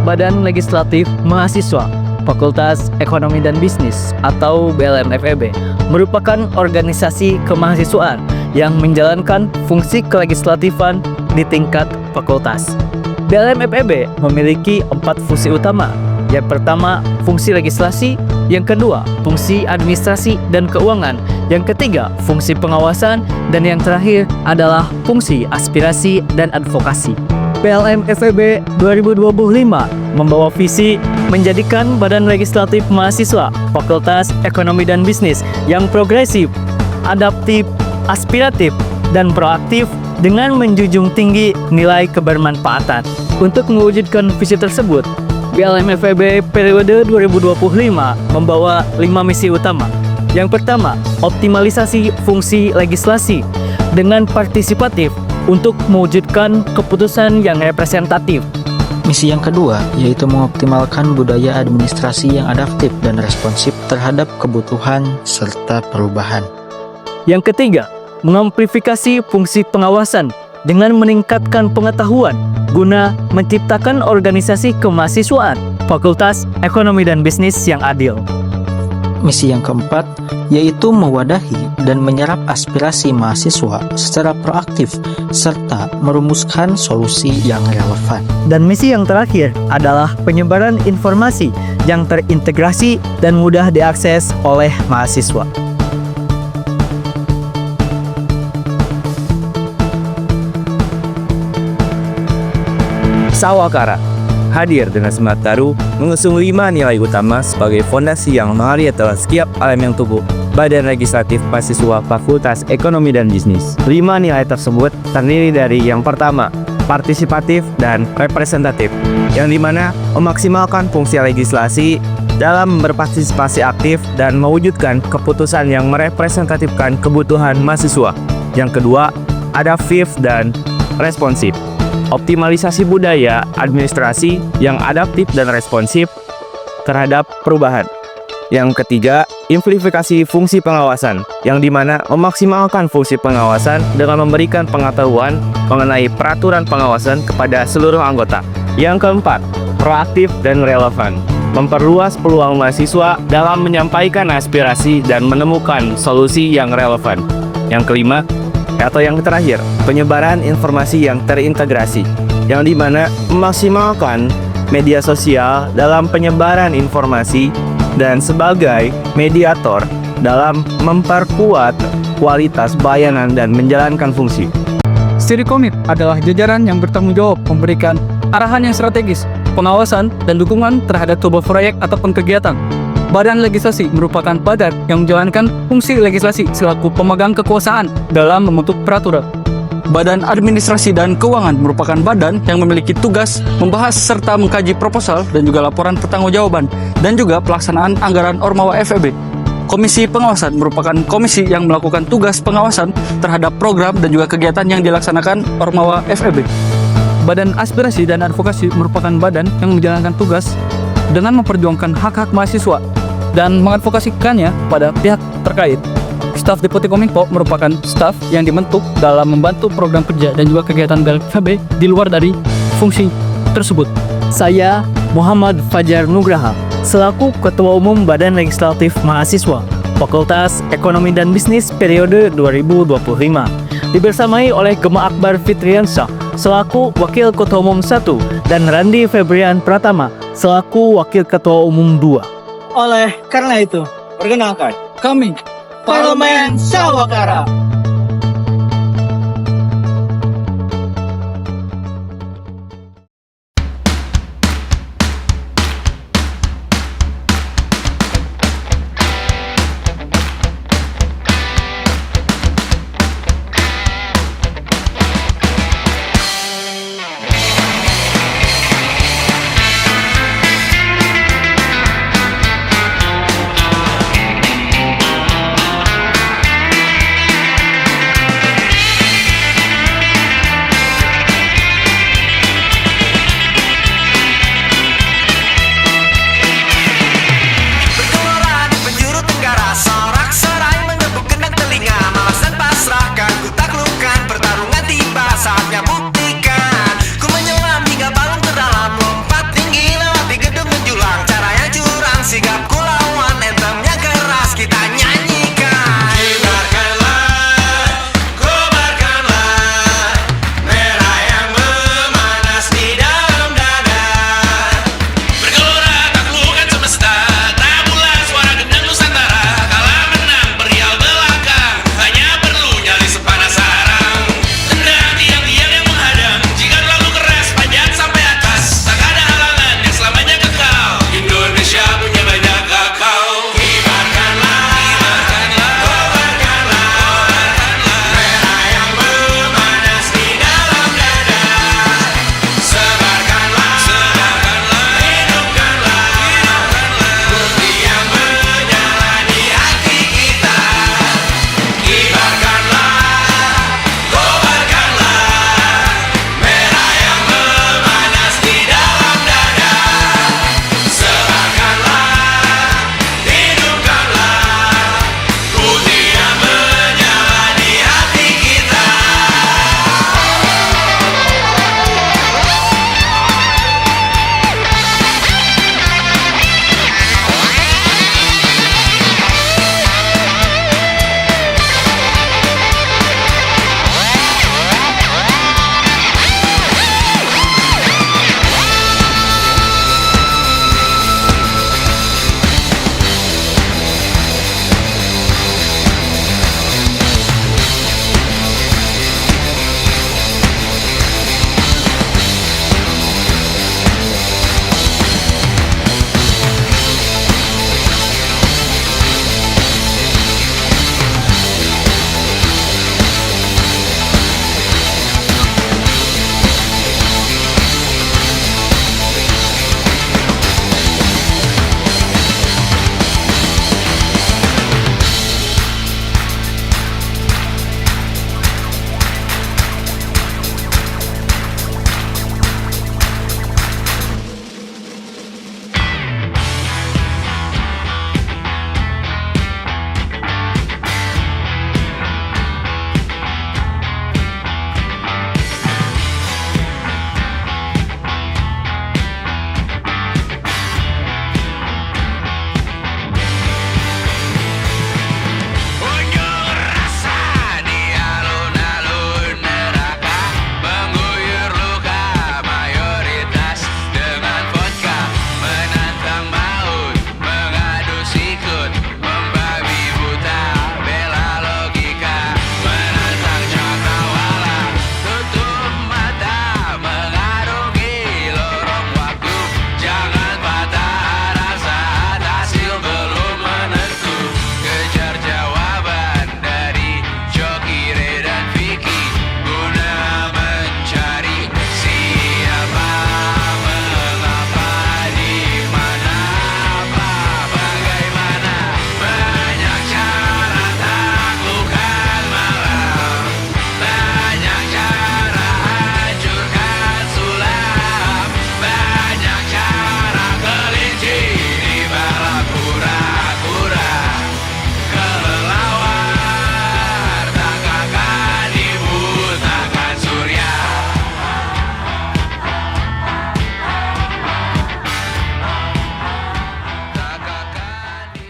Badan Legislatif Mahasiswa Fakultas Ekonomi dan Bisnis atau BLM-FEB merupakan organisasi kemahasiswaan yang menjalankan fungsi kelegislatifan di tingkat fakultas. BLM-FEB memiliki 4 fungsi utama. Yang pertama, fungsi legislasi. Yang kedua, fungsi administrasi dan keuangan. Yang ketiga, fungsi pengawasan. Dan yang terakhir adalah fungsi aspirasi dan advokasi. BLM-FEB 2025 membawa visi menjadikan Badan Legislatif Mahasiswa Fakultas Ekonomi dan Bisnis yang progresif, adaptif, aspiratif, dan proaktif dengan menjunjung tinggi nilai kebermanfaatan. Untuk mewujudkan visi tersebut, BLM-FEB periode 2025 membawa 5 misi utama. Yang pertama, optimalisasi fungsi legislasi dengan partisipatif untuk mewujudkan keputusan yang representatif. Misi yang kedua yaitu mengoptimalkan budaya administrasi yang adaptif dan responsif terhadap kebutuhan serta perubahan. Yang ketiga, mengamplifikasi fungsi pengawasan dengan meningkatkan pengetahuan guna menciptakan organisasi kemahasiswaan Fakultas Ekonomi dan Bisnis yang adil. Misi yang keempat yaitu mewadahi dan menyerap aspirasi mahasiswa secara proaktif serta merumuskan solusi yang relevan. Dan misi yang terakhir adalah penyebaran informasi yang terintegrasi dan mudah diakses oleh mahasiswa. Sawakara hadir dengan semangat baru mengusung 5 nilai utama sebagai fondasi yang mengalir atas setiap elemen tubuh Badan Legislatif Mahasiswa Fakultas Ekonomi dan Bisnis. 5 nilai tersebut terdiri dari yang pertama, partisipatif dan representatif, yang dimana memaksimalkan fungsi legislasi dalam berpartisipasi aktif dan mewujudkan keputusan yang merepresentatifkan kebutuhan mahasiswa. Yang kedua, adaptif dan responsif, optimalisasi budaya administrasi yang adaptif dan responsif terhadap perubahan. Yang ketiga, amplifikasi fungsi pengawasan, yang dimana memaksimalkan fungsi pengawasan dengan memberikan pengetahuan mengenai peraturan pengawasan kepada seluruh anggota. Yang keempat, proaktif dan relevan, memperluas peluang mahasiswa dalam menyampaikan aspirasi dan menemukan solusi yang relevan. Yang kelima, atau yang terakhir, penyebaran informasi yang terintegrasi, yang dimana memaksimalkan media sosial dalam penyebaran informasi dan sebagai mediator dalam memperkuat kualitas pelayanan dan menjalankan fungsi. Stirikomit adalah jajaran yang bertanggung jawab memberikan arahan yang strategis, pengawasan, dan dukungan terhadap sebuah proyek ataupun kegiatan. Badan Legislasi merupakan badan yang menjalankan fungsi legislasi selaku pemegang kekuasaan dalam membentuk peraturan. Badan Administrasi dan Keuangan merupakan badan yang memiliki tugas membahas serta mengkaji proposal dan juga laporan pertanggungjawaban dan juga pelaksanaan anggaran Ormawa FEB. Komisi Pengawasan merupakan komisi yang melakukan tugas pengawasan terhadap program dan juga kegiatan yang dilaksanakan Ormawa FEB. Badan Aspirasi dan Advokasi merupakan badan yang menjalankan tugas dengan memperjuangkan hak-hak mahasiswa dan mengadvokasikannya pada pihak terkait. Staf Deputi Kominfo merupakan staf yang dibentuk dalam membantu program kerja dan juga kegiatan BLM-FEB di luar dari fungsi tersebut. Saya Muhammad Fajar Nugraha, selaku Ketua Umum Badan Legislatif Mahasiswa Fakultas Ekonomi dan Bisnis periode 2025, dibersamai oleh Gema Akbar Fitriansyah selaku Wakil Ketua Umum 1 dan Randi Febrian Pratama selaku Wakil Ketua Umum 2. Oleh karena itu, perkenalkan, Kami Parlemen Sawakara.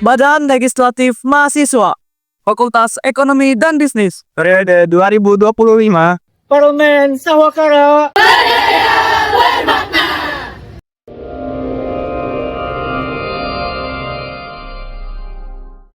Badan Legislatif Mahasiswa Fakultas Ekonomi dan Bisnis. Periode 2025. Parlemen Sawakara.